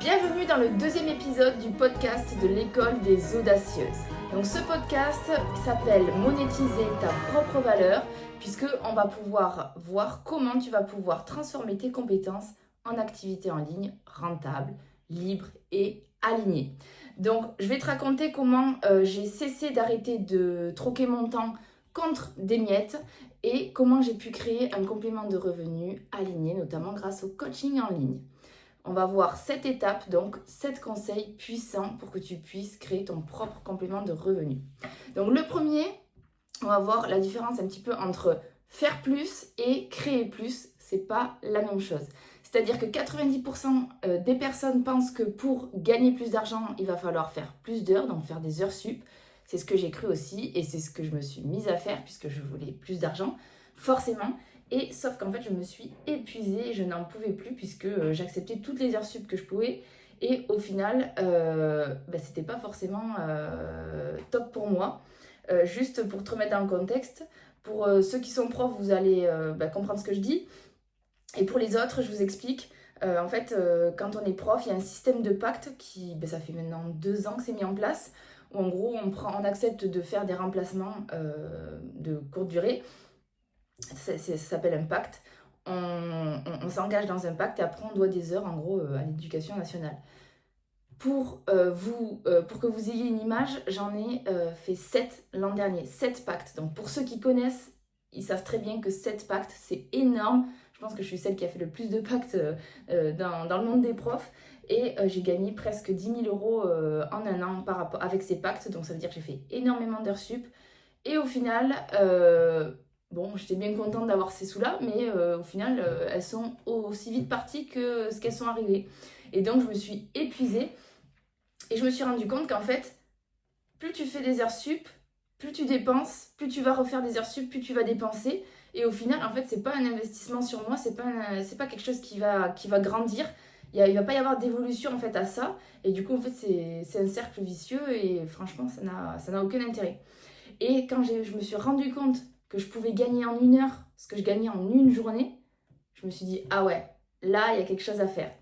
Bienvenue dans le deuxième épisode du podcast de l'école des audacieuses. Donc ce podcast s'appelle Monétiser ta propre valeur, puisque on va pouvoir voir comment tu vas pouvoir transformer tes compétences en activités en ligne rentables, libres et alignées. Donc je vais te raconter comment j'ai cessé d'arrêter de troquer mon temps contre des miettes et comment j'ai pu créer un complément de revenus aligné, notamment grâce au coaching en ligne. On va voir 7 étapes, donc 7 conseils puissants pour que tu puisses créer ton propre complément de revenus. Donc le premier, on va voir la différence un petit peu entre faire plus et créer plus. C'est pas la même chose. C'est-à-dire que 90% des personnes pensent que pour gagner plus d'argent, il va falloir faire plus d'heures, donc faire des heures sup. C'est ce que j'ai cru aussi et c'est ce que je me suis mise à faire puisque je voulais plus d'argent, forcément. Et sauf qu'en fait, je me suis épuisée et je n'en pouvais plus puisque j'acceptais toutes les heures sup que je pouvais. Et au final, c'était pas forcément top pour moi. Juste pour te remettre dans le contexte, pour ceux qui sont profs, vous allez comprendre ce que je dis. Et pour les autres, je vous explique. En fait, quand on est prof, il y a un système de pacte qui, ça fait maintenant 2 ans que c'est mis en place, où en gros, on accepte de faire des remplacements de courte durée. Ça s'appelle un pacte. On s'engage dans un pacte et après on doit des heures en gros à l'éducation nationale. Pour que vous ayez une image, j'en ai fait 7 l'an dernier, 7 pactes. Donc pour ceux qui connaissent, ils savent très bien que 7 pactes, c'est énorme. Je pense que je suis celle qui a fait le plus de pactes dans le monde des profs. Et j'ai gagné presque 10 000 euros en un an avec ces pactes. Donc ça veut dire que j'ai fait énormément d'heures sup. Et au final, j'étais bien contente d'avoir ces sous-là, mais au final, elles sont aussi vite parties que ce qu'elles sont arrivées. Et donc, je me suis épuisée et je me suis rendu compte qu'en fait, plus tu fais des heures sup, plus tu dépenses, plus tu vas refaire des heures sup, plus tu vas dépenser. Et au final, en fait, c'est pas un investissement sur moi, c'est pas quelque chose qui va grandir. Il va pas y avoir d'évolution en fait à ça. Et du coup, en fait, c'est un cercle vicieux et franchement, ça n'a aucun intérêt. Et quand je me suis rendu compte que je pouvais gagner en 1 heure ce que je gagnais en une journée, je me suis dit, ah ouais, là, il y a quelque chose à faire.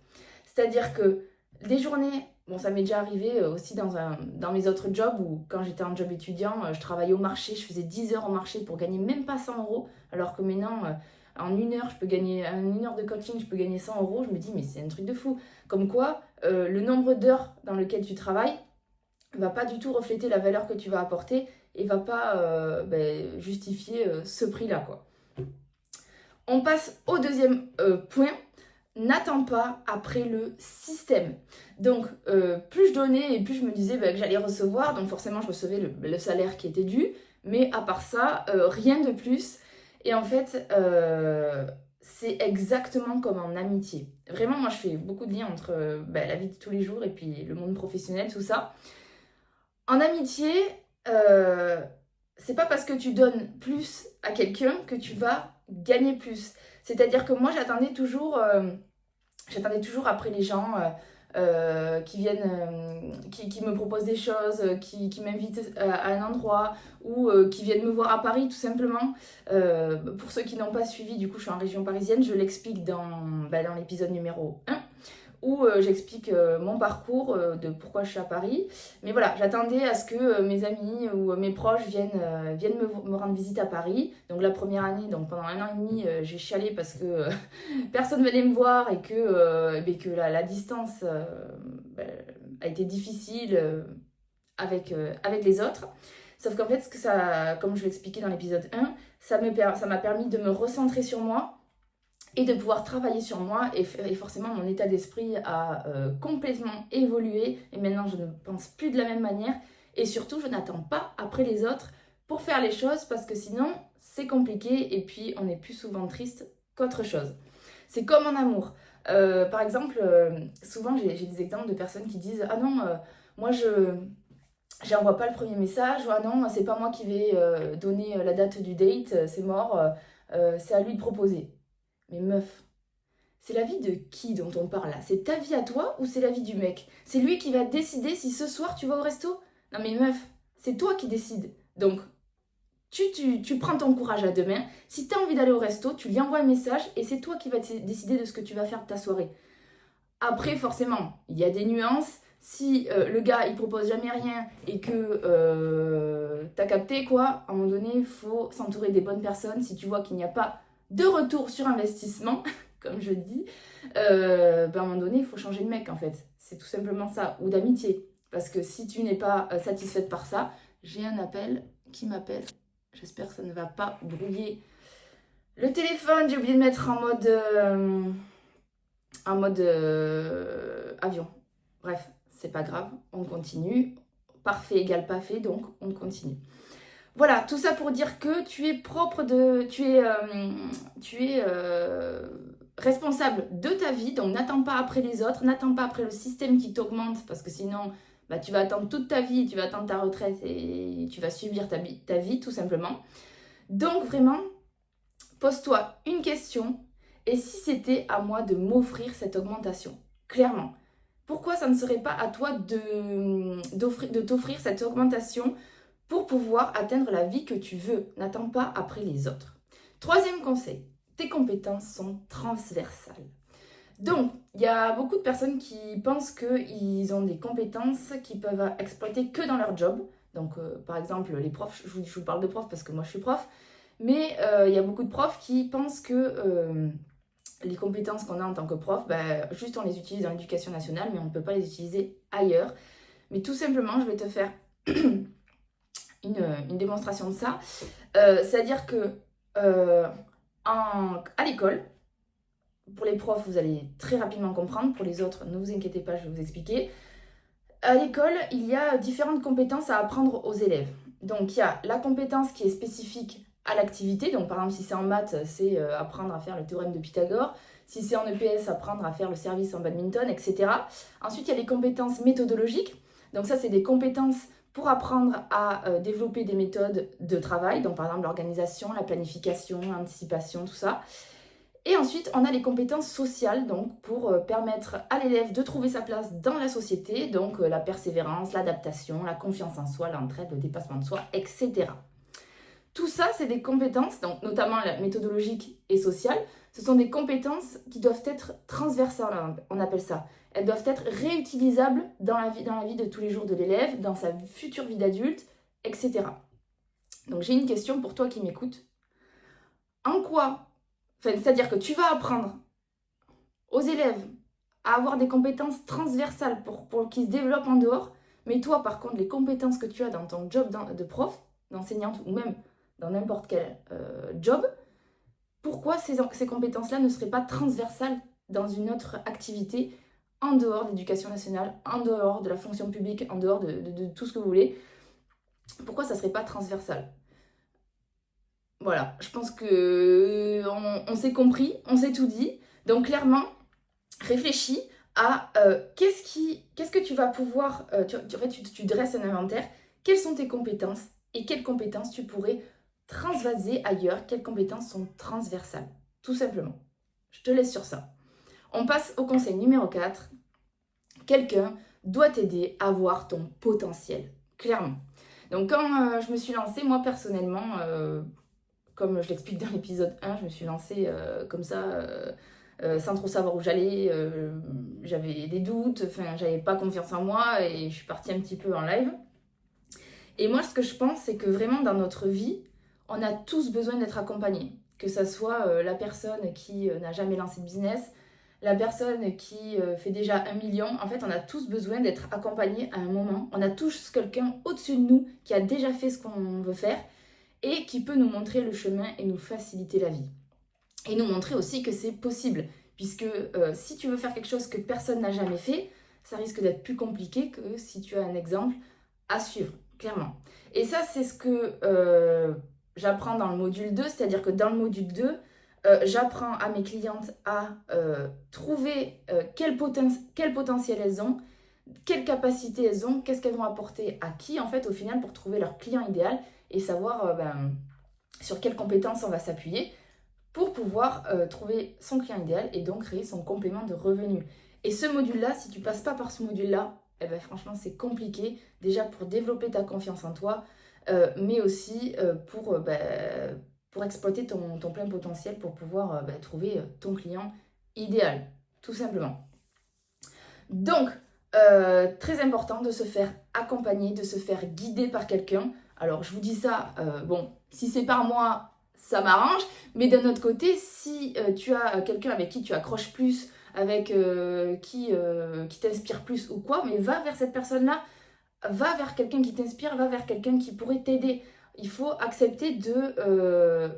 C'est-à-dire que des journées, ça m'est déjà arrivé aussi dans mes autres jobs où quand j'étais en job étudiant, je travaillais au marché, je faisais 10 heures au marché pour gagner même pas 100 euros, alors que maintenant, en 1 heure, en 1 heure de coaching, je peux gagner 100 euros. Je me dis, mais c'est un truc de fou. Comme quoi, le nombre d'heures dans lequel tu travailles va pas du tout refléter la valeur que tu vas apporter et va pas justifier ce prix-là, quoi. On passe au deuxième point. N'attends pas après le système. Donc, plus je donnais et plus je me disais que j'allais recevoir. Donc, forcément, je recevais le salaire qui était dû. Mais à part ça, rien de plus. Et en fait, c'est exactement comme en amitié. Vraiment, moi, je fais beaucoup de liens entre la vie de tous les jours et puis le monde professionnel, tout ça. En amitié, c'est pas parce que tu donnes plus à quelqu'un que tu vas gagner plus. C'est-à-dire que moi, j'attendais toujours après les gens qui viennent, qui me proposent des choses, qui m'invitent à un endroit ou qui viennent me voir à Paris tout simplement. Pour ceux qui n'ont pas suivi, du coup, je suis en région parisienne, je l'explique dans l'épisode numéro 1. Où j'explique mon parcours de pourquoi je suis à Paris. Mais voilà, j'attendais à ce que mes amis ou mes proches viennent me rendre visite à Paris. Donc la première année, donc pendant 1 an et demi, j'ai chialé parce que personne ne venait me voir et que la distance a été difficile avec les autres. Sauf qu'en fait, comme je l'expliquais dans l'épisode 1, ça m'a permis de me recentrer sur moi et de pouvoir travailler sur moi et forcément mon état d'esprit a complètement évolué et maintenant je ne pense plus de la même manière et surtout je n'attends pas après les autres pour faire les choses parce que sinon c'est compliqué et puis on est plus souvent triste qu'autre chose. C'est comme en amour. Par exemple, souvent j'ai des exemples de personnes qui disent « Ah non, moi j'envoie pas le premier message » ou « Ah non, c'est pas moi qui vais donner la date du date, c'est mort, c'est à lui de proposer ». Mais meuf, c'est la vie de qui dont on parle là? C'est ta vie à toi ou c'est la vie du mec? C'est lui qui va décider si ce soir tu vas au resto? Non mais meuf, c'est toi qui décides. Donc, tu prends ton courage à 2 mains. Si tu as envie d'aller au resto, tu lui envoies un message et c'est toi qui vas décider de ce que tu vas faire de ta soirée. Après, forcément, il y a des nuances. Si le gars, il propose jamais rien et que t'as capté, quoi, à un moment donné, il faut s'entourer des bonnes personnes. Si tu vois qu'il n'y a pas de retour sur investissement, comme je dis, à un moment donné, il faut changer de mec, en fait. C'est tout simplement ça. Ou d'amitié. Parce que si tu n'es pas satisfaite par ça, j'ai un appel qui m'appelle. J'espère que ça ne va pas brouiller le téléphone. J'ai oublié de mettre en mode avion. Bref, c'est pas grave, on continue. Parfait égale pas fait, donc on continue. Voilà, tout ça pour dire que tu es propre de... Tu es responsable de ta vie, donc n'attends pas après les autres, n'attends pas après le système qui t'augmente, parce que sinon, tu vas attendre toute ta vie, tu vas attendre ta retraite et tu vas subir ta vie, tout simplement. Donc vraiment, pose-toi une question, et si c'était à moi de m'offrir cette augmentation? Clairement. Pourquoi ça ne serait pas à toi de t'offrir cette augmentation pour pouvoir atteindre la vie que tu veux? N'attends pas après les autres. Troisième conseil, tes compétences sont transversales. Donc, il y a beaucoup de personnes qui pensent qu'ils ont des compétences qu'ils peuvent exploiter que dans leur job. Donc, par exemple, les profs, je vous parle de profs parce que moi je suis prof, mais il y a beaucoup de profs qui pensent que les compétences qu'on a en tant que prof, juste on les utilise dans l'éducation nationale, mais on ne peut pas les utiliser ailleurs. Mais tout simplement, je vais te faire une démonstration de ça. C'est-à-dire que à l'école, pour les profs, vous allez très rapidement comprendre. Pour les autres, ne vous inquiétez pas, je vais vous expliquer. À l'école, il y a différentes compétences à apprendre aux élèves. Donc, il y a la compétence qui est spécifique à l'activité. Donc, par exemple, si c'est en maths, c'est apprendre à faire le théorème de Pythagore. Si c'est en EPS, apprendre à faire le service en badminton, etc. Ensuite, il y a les compétences méthodologiques. Donc, ça, c'est des compétences pour apprendre à développer des méthodes de travail. Donc, par exemple, l'organisation, la planification, l'anticipation, tout ça. Et ensuite, on a les compétences sociales, donc pour permettre à l'élève de trouver sa place dans la société, donc la persévérance, l'adaptation, la confiance en soi, l'entraide, le dépassement de soi, etc. Tout ça, c'est des compétences, donc notamment méthodologiques et sociales. Ce sont des compétences qui doivent être transversales, on appelle ça. Elles doivent être réutilisables dans la vie de tous les jours de l'élève, dans sa future vie d'adulte, etc. Donc j'ai une question pour toi qui m'écoute. En quoi, c'est-à-dire que tu vas apprendre aux élèves à avoir des compétences transversales pour qu'ils se développent en dehors, mais toi, par contre, les compétences que tu as dans ton job de prof, d'enseignante, ou même dans n'importe quel job, pourquoi ces compétences-là ne seraient pas transversales dans une autre activité en dehors de l'éducation nationale, en dehors de la fonction publique, en dehors de tout ce que vous voulez? Pourquoi ça ne serait pas transversal? Voilà, je pense que on s'est compris, on s'est tout dit. Donc clairement, réfléchis à qu'est-ce que tu vas pouvoir... tu dresses un inventaire. Quelles sont tes compétences et quelles compétences tu pourrais transvaser ailleurs? Quelles compétences sont transversales? Tout simplement. Je te laisse sur ça. On passe au conseil numéro 4. Quelqu'un doit t'aider à voir ton potentiel. Clairement. Donc quand je me suis lancée, moi personnellement... comme je l'explique dans l'épisode 1, je me suis lancée comme ça, sans trop savoir où j'allais. J'avais des doutes, j'avais pas confiance en moi et je suis partie un petit peu en live. Et moi, ce que je pense, c'est que vraiment dans notre vie, on a tous besoin d'être accompagnés. Que ça soit la personne qui n'a jamais lancé de business, la personne qui fait déjà 1 million. En fait, on a tous besoin d'être accompagnés à un moment. On a tous quelqu'un au-dessus de nous qui a déjà fait ce qu'on veut faire et qui peut nous montrer le chemin et nous faciliter la vie. Et nous montrer aussi que c'est possible, puisque si tu veux faire quelque chose que personne n'a jamais fait, ça risque d'être plus compliqué que si tu as un exemple à suivre, clairement. Et ça, c'est ce que j'apprends dans le module 2, c'est-à-dire que dans le module 2, j'apprends à mes clientes à trouver quel potentiel elles ont, quelles capacités elles ont, qu'est-ce qu'elles vont apporter à qui, en fait, au final, pour trouver leur client idéal et savoir sur quelles compétences on va s'appuyer pour pouvoir trouver son client idéal et donc créer son complément de revenu. Et ce module-là, si tu passes pas par ce module-là, franchement, c'est compliqué, déjà pour développer ta confiance en toi, mais aussi pour exploiter ton plein potentiel, pour pouvoir trouver ton client idéal, tout simplement. Donc, très important de se faire accompagner, de se faire guider par quelqu'un. Alors, je vous dis ça, bon, si c'est par moi, ça m'arrange. Mais d'un autre côté, si tu as quelqu'un avec qui tu accroches plus, avec qui t'inspire plus ou quoi, mais va vers cette personne-là, va vers quelqu'un qui t'inspire, va vers quelqu'un qui pourrait t'aider. Il faut accepter de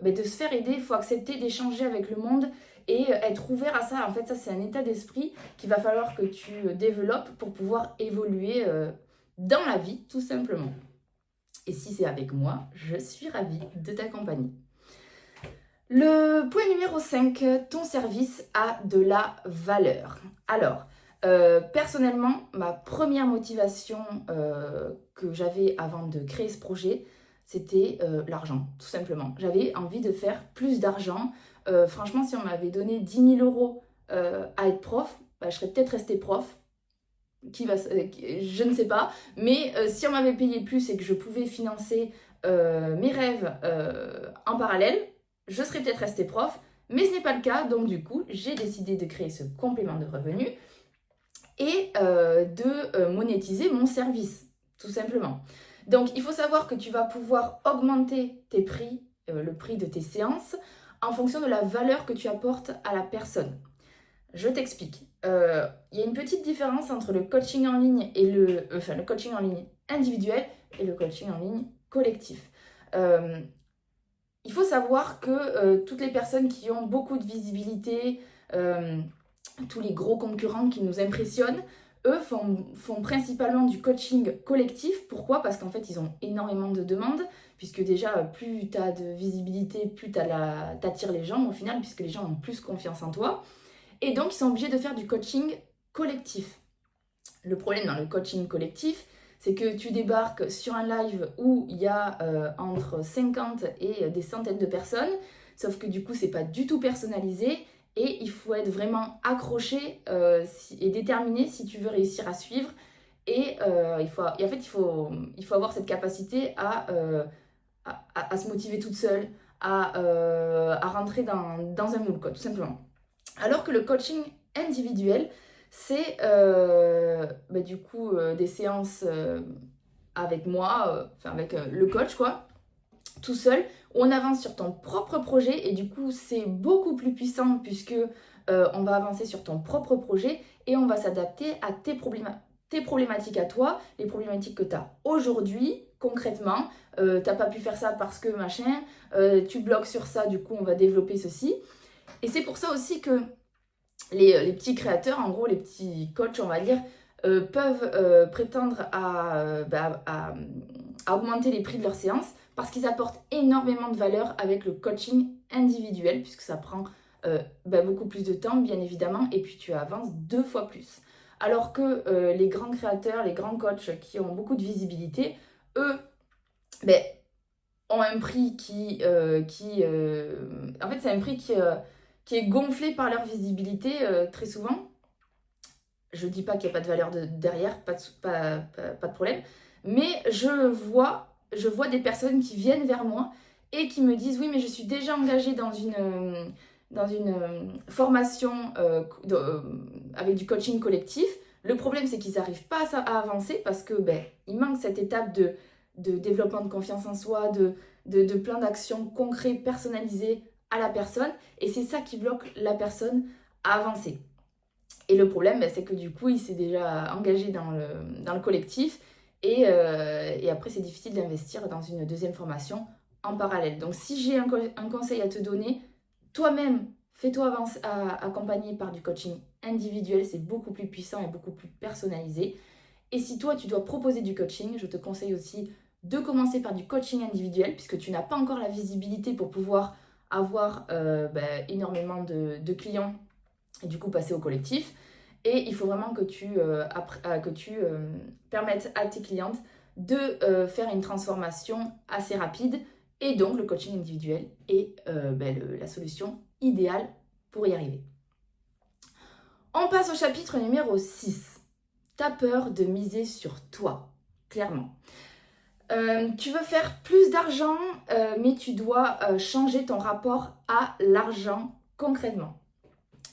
se faire aider, il faut accepter d'échanger avec le monde et être ouvert à ça. En fait, ça, c'est un état d'esprit qu'il va falloir que tu développes pour pouvoir évoluer dans la vie, tout simplement. Et si c'est avec moi, je suis ravie de t'accompagner. Le point numéro 5, ton service a de la valeur. Alors, personnellement, ma première motivation que j'avais avant de créer ce projet, c'était l'argent, tout simplement. J'avais envie de faire plus d'argent. Franchement, si on m'avait donné 10 000 euros à être prof, je serais peut-être restée prof. Je ne sais pas. Mais si on m'avait payé plus et que je pouvais financer mes rêves en parallèle, je serais peut-être restée prof. Mais ce n'est pas le cas. Donc du coup, j'ai décidé de créer ce complément de revenus et de monétiser mon service, tout simplement. Donc, il faut savoir que tu vas pouvoir augmenter tes prix, le prix de tes séances, en fonction de la valeur que tu apportes à la personne. Je t'explique. Il y a une petite différence entre le coaching en ligne et le coaching en ligne individuel et le coaching en ligne collectif. Il faut savoir que toutes les personnes qui ont beaucoup de visibilité, tous les gros concurrents qui nous impressionnent, eux font principalement du coaching collectif. Pourquoi ? Parce qu'en fait, ils ont énormément de demandes, puisque déjà, plus tu as de visibilité, plus t'attires les gens au final, puisque les gens ont plus confiance en toi. Et donc, ils sont obligés de faire du coaching collectif. Le problème dans le coaching collectif, c'est que tu débarques sur un live où il y a entre 50 et des centaines de personnes, sauf que du coup, c'est pas du tout personnalisé. Et il faut être vraiment accroché et déterminé si tu veux réussir à suivre. Et en fait, il faut avoir cette capacité à se motiver toute seule, à rentrer dans un moule, quoi, tout simplement. Alors que le coaching individuel, c'est du coup des séances avec moi, avec le coach, quoi, tout seul, où on avance sur ton propre projet et du coup c'est beaucoup plus puissant puisque on va avancer sur ton propre projet et on va s'adapter à tes problématiques à toi, les problématiques que tu as aujourd'hui concrètement. T'as pas pu faire ça parce que machin, tu bloques sur ça, du coup on va développer ceci. Et c'est pour ça aussi que les petits créateurs, en gros les petits coachs on va dire, peuvent prétendre à augmenter les prix de leurs séances parce qu'ils apportent énormément de valeur avec le coaching individuel puisque ça prend beaucoup plus de temps bien évidemment et puis tu avances 2 fois plus. Alors que les grands créateurs, les grands coachs qui ont beaucoup de visibilité, eux, ont un prix en fait c'est un prix qui est gonflé par leur visibilité très souvent. Je dis pas qu'il n'y a pas de valeur derrière, pas de problème. Mais je vois des personnes qui viennent vers moi et qui me disent oui, mais je suis déjà engagée dans une formation avec du coaching collectif. Le problème, c'est qu'ils n'arrivent pas à avancer parce que il manque cette étape de développement de confiance en soi, de plein d'actions concrètes, personnalisées à la personne. Et c'est ça qui bloque la personne à avancer. Et le problème, c'est que du coup, il s'est déjà engagé dans le collectif et après, c'est difficile d'investir dans une deuxième formation en parallèle. Donc, si j'ai un conseil à te donner, toi-même, fais-toi accompagner par du coaching individuel. C'est beaucoup plus puissant et beaucoup plus personnalisé. Et si toi, tu dois proposer du coaching, je te conseille aussi de commencer par du coaching individuel puisque tu n'as pas encore la visibilité pour pouvoir avoir énormément de clients et du coup passer au collectif. Et il faut vraiment que tu permettes à tes clientes de faire une transformation assez rapide. Et donc le coaching individuel est la solution idéale pour y arriver. On passe au chapitre numéro 6. T'as peur de miser sur toi, clairement. Tu veux faire plus d'argent, mais tu dois changer ton rapport à l'argent concrètement.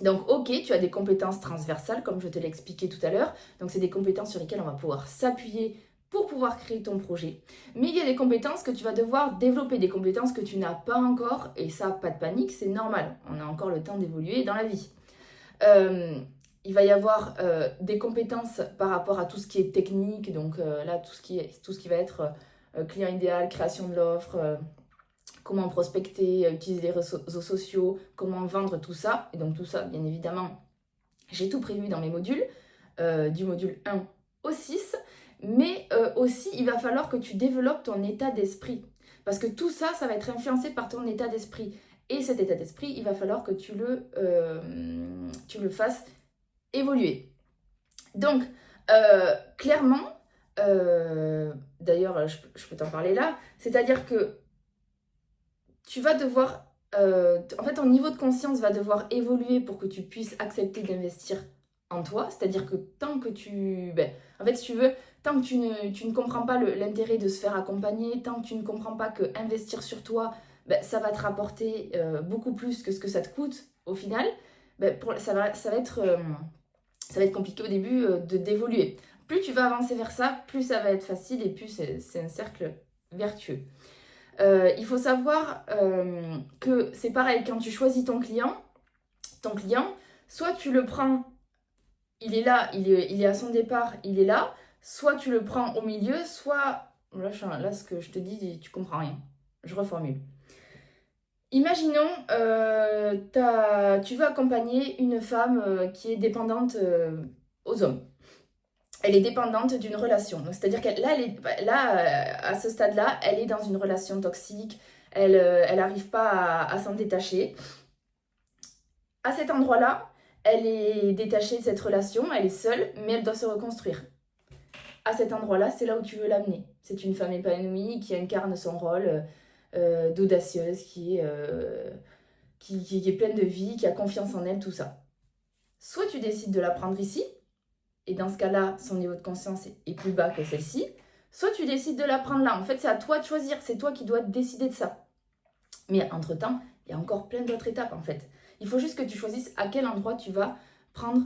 Donc ok, tu as des compétences transversales comme je te l'ai expliqué tout à l'heure. Donc c'est des compétences sur lesquelles on va pouvoir s'appuyer pour pouvoir créer ton projet. Mais il y a des compétences que tu vas devoir développer, des compétences que tu n'as pas encore. Et ça, pas de panique, c'est normal. On a encore le temps d'évoluer dans la vie. Il va y avoir des compétences par rapport à tout ce qui est technique. Donc là, tout ce qui va être client idéal, création de l'offre, comment prospecter, utiliser les réseaux sociaux, comment vendre tout ça. Et donc tout ça, bien évidemment, j'ai tout prévu dans mes modules, du module 1 au 6. Mais aussi, il va falloir que tu développes ton état d'esprit. Parce que tout ça, ça va être influencé par ton état d'esprit. Et cet état d'esprit, il va falloir que tu le fasses évoluer. Donc, clairement, d'ailleurs, je peux t'en parler là, c'est-à-dire que tu vas devoir, en fait, ton niveau de conscience va devoir évoluer pour que tu puisses accepter d'investir en toi. C'est-à-dire que tant que en fait, si tu veux, tant que tu ne comprends pas l'intérêt de se faire accompagner, tant que tu ne comprends pas que investir sur toi, ça va te rapporter beaucoup plus que ce que ça te coûte au final, ça va être compliqué au début d'évoluer. Plus tu vas avancer vers ça, plus ça va être facile et plus c'est un cercle vertueux. Il faut savoir que c'est pareil, quand tu choisis ton client, soit tu le prends, il est là, il est à son départ, il est là, soit tu le prends au milieu, soit... Là, ce que je te dis, tu comprends rien. Je reformule. Imaginons, tu veux accompagner une femme qui est dépendante aux hommes. Elle est dépendante d'une relation. Donc, c'est-à-dire qu'elle à ce stade-là, elle est dans une relation toxique. Elle n'arrive pas à s'en détacher. À cet endroit-là, elle est détachée de cette relation, elle est seule, mais elle doit se reconstruire. À cet endroit-là, c'est là où tu veux l'amener. C'est une femme épanouie qui incarne son rôle d'audacieuse, qui est pleine de vie, qui a confiance en elle, tout ça. Soit tu décides de la prendre ici, et dans ce cas-là, son niveau de conscience est plus bas que celle-ci, soit tu décides de la prendre là. En fait, c'est à toi de choisir, c'est toi qui dois décider de ça. Mais entre-temps, il y a encore plein d'autres étapes en fait. Il faut juste que tu choisisses à quel endroit tu vas prendre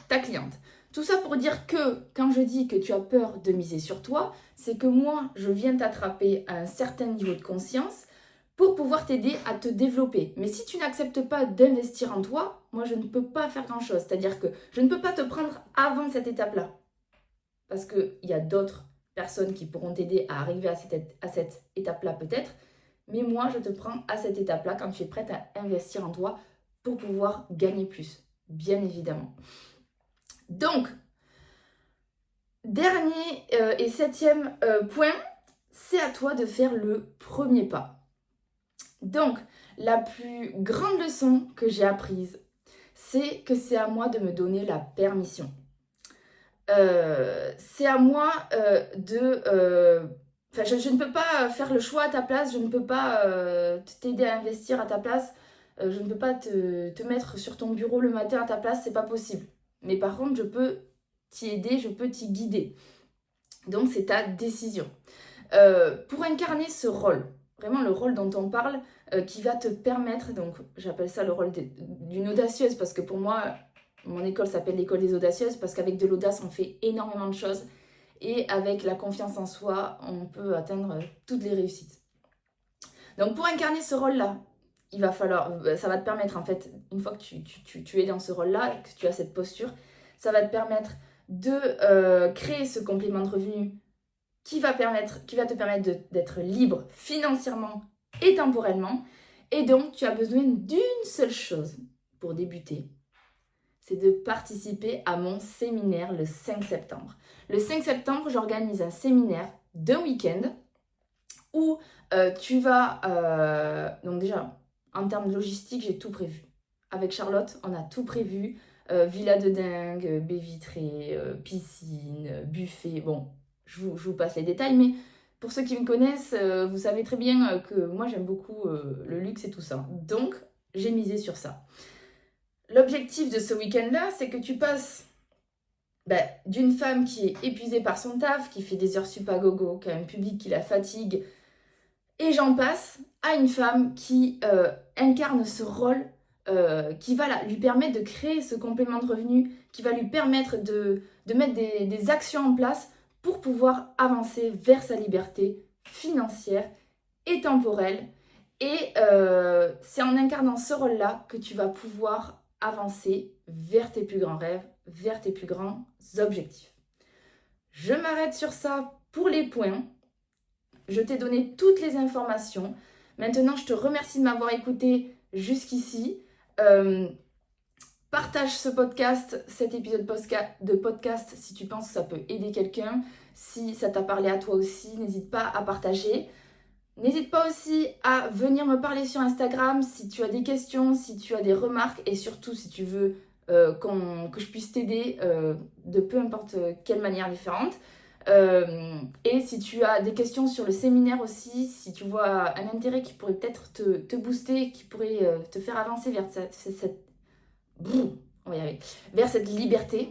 ta cliente. Tout ça pour dire que quand je dis que tu as peur de miser sur toi, c'est que moi, je viens t'attraper à un certain niveau de conscience pour pouvoir t'aider à te développer. Mais si tu n'acceptes pas d'investir en toi, moi, je ne peux pas faire grand-chose. C'est-à-dire que je ne peux pas te prendre avant cette étape-là. Parce qu'il y a d'autres personnes qui pourront t'aider à arriver à cette étape-là peut-être. Mais moi, je te prends à cette étape-là quand tu es prête à investir en toi pour pouvoir gagner plus, bien évidemment. Donc, dernier et 7e point, c'est à toi de faire le premier pas. Donc, la plus grande leçon que j'ai apprise, c'est que c'est à moi de me donner la permission. C'est à moi je ne peux pas faire le choix à ta place, je ne peux pas t'aider à investir à ta place, je ne peux pas te mettre sur ton bureau le matin à ta place, c'est pas possible. Mais par contre, je peux t'y aider, je peux t'y guider. Donc, c'est ta décision. Pour incarner ce rôle, vraiment le rôle dont on parle, qui va te permettre, donc j'appelle ça le rôle d'une audacieuse, parce que pour moi, mon école s'appelle l'école des audacieuses, parce qu'avec de l'audace, on fait énormément de choses, et avec la confiance en soi, on peut atteindre toutes les réussites. Donc pour incarner ce rôle-là, il va falloir, ça va te permettre en fait, une fois que tu es dans ce rôle-là, que tu as cette posture, ça va te permettre de créer ce complément de revenu qui va te permettre d'être libre financièrement et temporellement. Et donc, tu as besoin d'une seule chose pour débuter. C'est de participer à mon séminaire le 5 septembre. Le 5 septembre, j'organise un séminaire d'un week-end où tu vas... donc déjà, en termes de logistique, j'ai tout prévu. Avec Charlotte, on a tout prévu. Villa de dingue, baie vitrée, piscine, buffet, bon... Je vous passe les détails, mais pour ceux qui me connaissent, vous savez très bien que moi j'aime beaucoup le luxe et tout ça. Donc, j'ai misé sur ça. L'objectif de ce week-end-là, c'est que tu passes d'une femme qui est épuisée par son taf, qui fait des heures sup à gogo, qui a un public qui la fatigue, et j'en passe, à une femme qui incarne ce rôle qui va lui permettre de créer ce complément de revenu, qui va lui permettre de mettre des actions en place pour pouvoir avancer vers sa liberté financière et temporelle. Et c'est en incarnant ce rôle-là que tu vas pouvoir avancer vers tes plus grands rêves, vers tes plus grands objectifs. Je m'arrête sur ça pour les points. Je t'ai donné toutes les informations. Maintenant, je te remercie de m'avoir écouté jusqu'ici. Partage ce podcast, cet épisode de podcast si tu penses que ça peut aider quelqu'un. Si ça t'a parlé à toi aussi, n'hésite pas à partager. N'hésite pas aussi à venir me parler sur Instagram si tu as des questions, si tu as des remarques et surtout si tu veux que je puisse t'aider de peu importe quelle manière différente. Et si tu as des questions sur le séminaire aussi, si tu vois un intérêt qui pourrait peut-être te booster, qui pourrait te faire avancer vers vers cette liberté,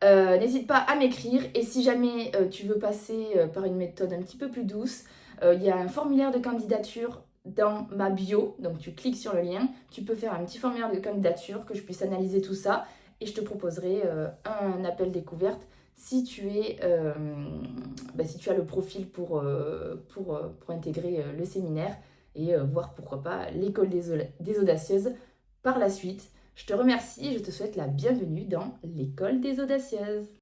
n'hésite pas à m'écrire. Et si jamais tu veux passer par une méthode un petit peu plus douce, il y a un formulaire de candidature dans ma bio, donc tu cliques sur le lien, tu peux faire un petit formulaire de candidature que je puisse analyser tout ça et je te proposerai un appel découverte si tu as le profil pour intégrer le séminaire et voir pourquoi pas l'école des audacieuses par la suite. Je te remercie et je te souhaite la bienvenue dans l'école des audacieuses.